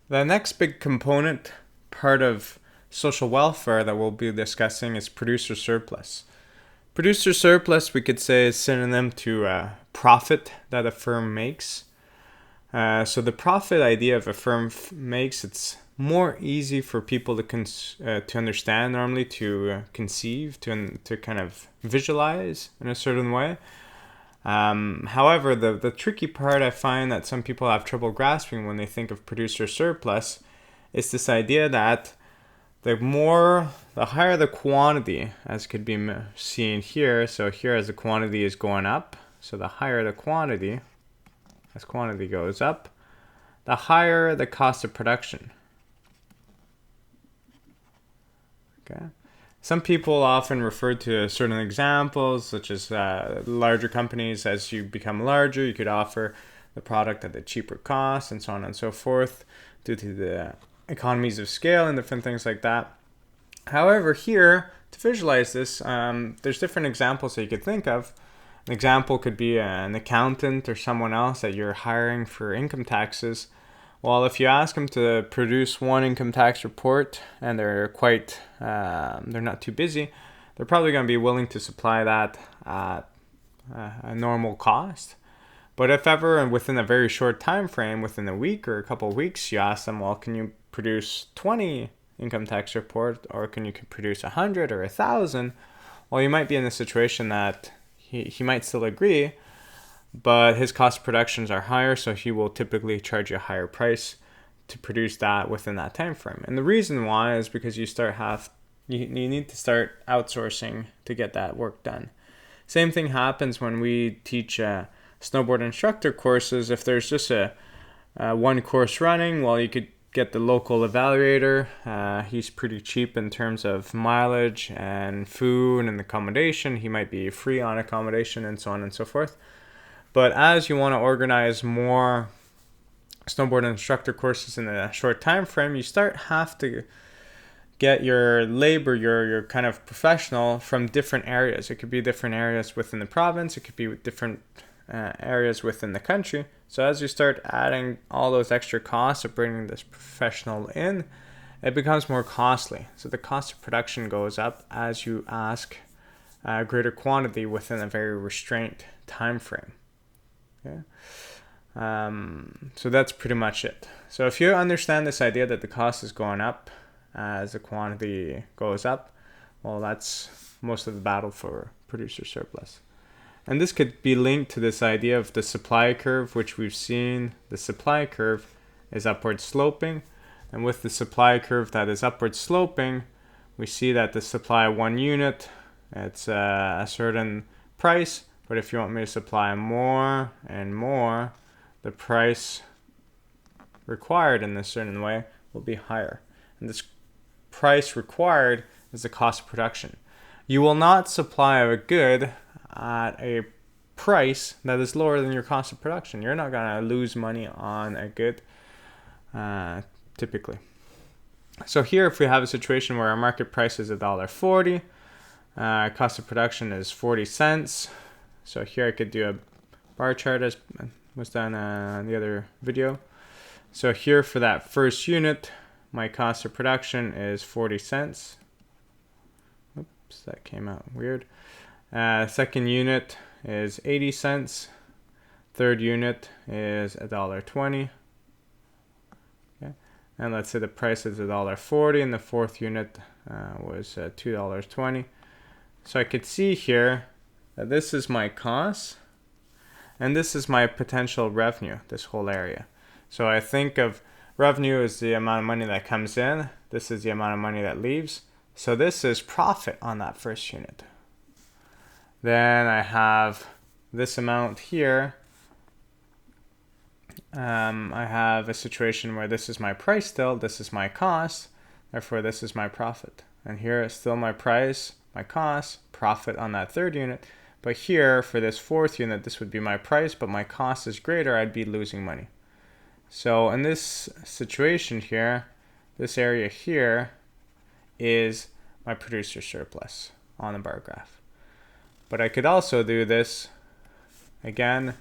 The next big component, part of social welfare that we'll be discussing, is producer surplus. Producer surplus, we could say, is synonym to profit that a firm makes. So the profit idea of a firm makes, it's more easy for people to understand, normally to conceive, to kind of visualize in a certain way. However, the tricky part I find that some people have trouble grasping when they think of producer surplus is this idea that the higher the quantity, as could be seen here. So here, as the quantity is going up, so the higher the quantity, as quantity goes up, the higher the cost of production. Okay. Some people often refer to certain examples, such as larger companies. As you become larger, you could offer the product at a cheaper cost, and so on and so forth, due to the economies of scale and different things like that. However, here, to visualize this, there's different examples that you could think of. An example could be an accountant or someone else that you're hiring for income taxes. Well, if you ask them to produce one income tax report and they're not too busy, they're probably going to be willing to supply that at a normal cost. But if ever, and within a very short time frame, within a week or a couple of weeks, you ask them, well, can you produce 20 income tax report, or can you produce 100 or 1,000? Well, you might be in a situation that he might still agree, but his cost of productions are higher, so he will typically charge you a higher price to produce that within that time frame. And the reason why is because you need to start outsourcing to get that work done. Same thing happens when we teach snowboard instructor courses. If there's just a one course running, well, you could get the local evaluator. He's pretty cheap in terms of mileage and food and accommodation. He might be free on accommodation and so on and so forth. But as you want to organize more snowboard instructor courses in a short time frame, you have to get your labor, your kind of professional, from different areas. It could be different areas within the province. It could be different areas within the country. So as you start adding all those extra costs of bringing this professional in, it becomes more costly. So the cost of production goes up as you ask a greater quantity within a very restrained time frame. Okay. So that's pretty much it. So if you understand this idea that the cost is going up as the quantity goes up, well, that's most of the battle for producer surplus. And this could be linked to this idea of the supply curve, which we've seen. The supply curve is upward sloping. And with the supply curve that is upward sloping, we see that the supply 1 unit, it's a certain price. But if you want me to supply more and more, the price required in a certain way will be higher. And this price required is the cost of production. You will not supply a good at a price that is lower than your cost of production. You're not going to lose money on a good, typically. So here, if we have a situation where our market price is $1.40, cost of production is 40 cents. So here I could do a bar chart as was done in the other video. So here for that first unit, my cost of production is 40 cents. Oops, that came out weird. Second unit is 80 cents. Third unit is $1.20. Okay. And let's say the price is $1.40 and the fourth unit was $2.20. So I could see here that this is my cost and this is my potential revenue, this whole area. So I think of revenue as the amount of money that comes in. This is the amount of money that leaves. So this is profit on that first unit. Then I have this amount here. I have a situation where this is my price still, this is my cost, therefore this is my profit. And here is still my price, my cost, profit on that third unit. But here, for this fourth unit, this would be my price, but my cost is greater, I'd be losing money. So in this situation here, this area here is my producer surplus on the bar graph. But I could also do this, again,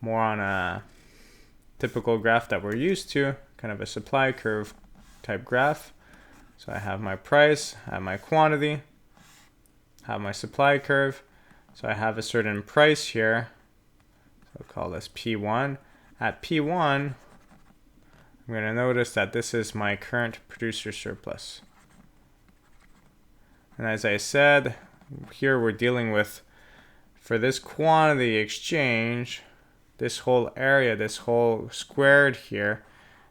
more on a typical graph that we're used to, kind of a supply curve type graph. So I have my price, I have my quantity, I have my supply curve. So I have a certain price here. So I'll call this P1. At P1, I'm going to notice that this is my current producer surplus. And as I said, here we're dealing with, for this quantity exchange, this whole area, this whole squared here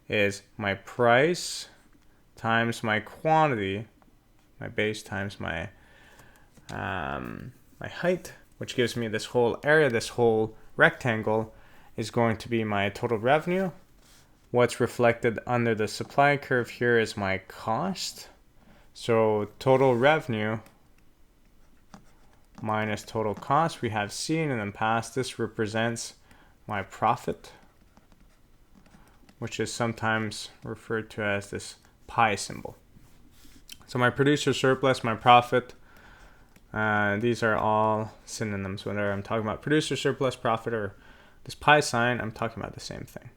is my price times my quantity, my base times my my height, which gives me this whole area, this whole rectangle is going to be my total revenue. What's reflected under the supply curve here is my cost. So total revenue minus total cost. We have seen in the past this represents my profit, which is sometimes referred to as this pi symbol. So my producer surplus, my profit, these are all synonyms. Whether I'm talking about producer surplus, profit, or this pi sign, I'm talking about the same thing.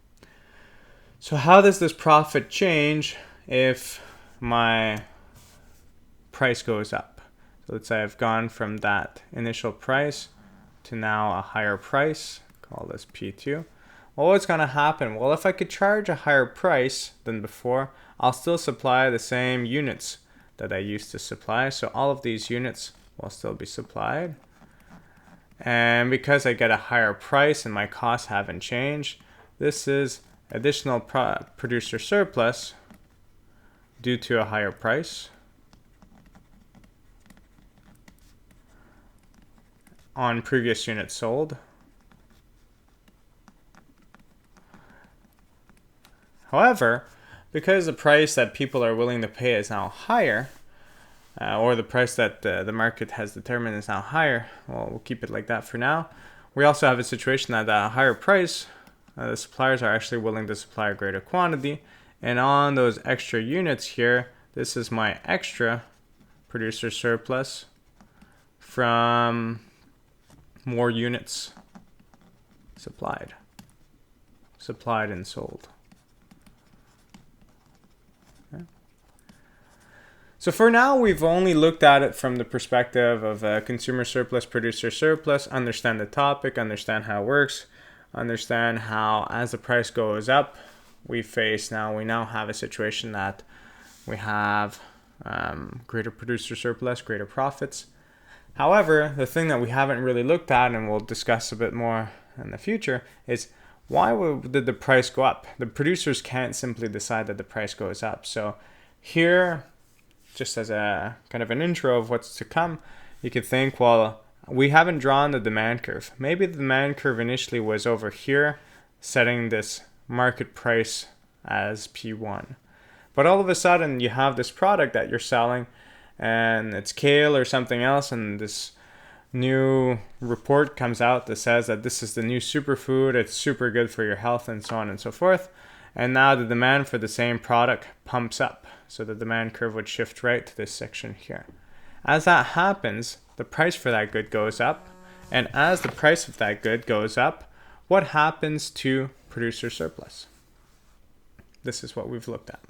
So how does this profit change if my price goes up? So let's say I've gone from that initial price to now a higher price, call this P2. Well, what's going to happen? Well, if I could charge a higher price than before, I'll still supply the same units that I used to supply. So all of these units will still be supplied. And because I get a higher price and my costs haven't changed, this is additional producer surplus due to a higher price on previous units sold. However, because the price that people are willing to pay is now higher, or the price that the market has determined is now higher, well, we'll keep it like that for now. We also have a situation that at a higher price, the suppliers are actually willing to supply a greater quantity. And on those extra units here, this is my extra producer surplus from more units supplied and sold. So for now, we've only looked at it from the perspective of consumer surplus, producer surplus, understand the topic, understand how it works, understand how as the price goes up, we now have a situation that we have greater producer surplus, greater profits. However, the thing that we haven't really looked at, and we'll discuss a bit more in the future, is why did the price go up? The producers can't simply decide that the price goes up. So here, just as a kind of an intro of what's to come, you could think, well, we haven't drawn the demand curve. Maybe the demand curve initially was over here, setting this market price as P1. But all of a sudden, you have this product that you're selling, and it's kale or something else, and this new report comes out that says that this is the new superfood, it's super good for your health, and so on and so forth. And now the demand for the same product pumps up. So the demand curve would shift right to this section here. As that happens, the price for that good goes up. And as the price of that good goes up, what happens to producer surplus? This is what we've looked at.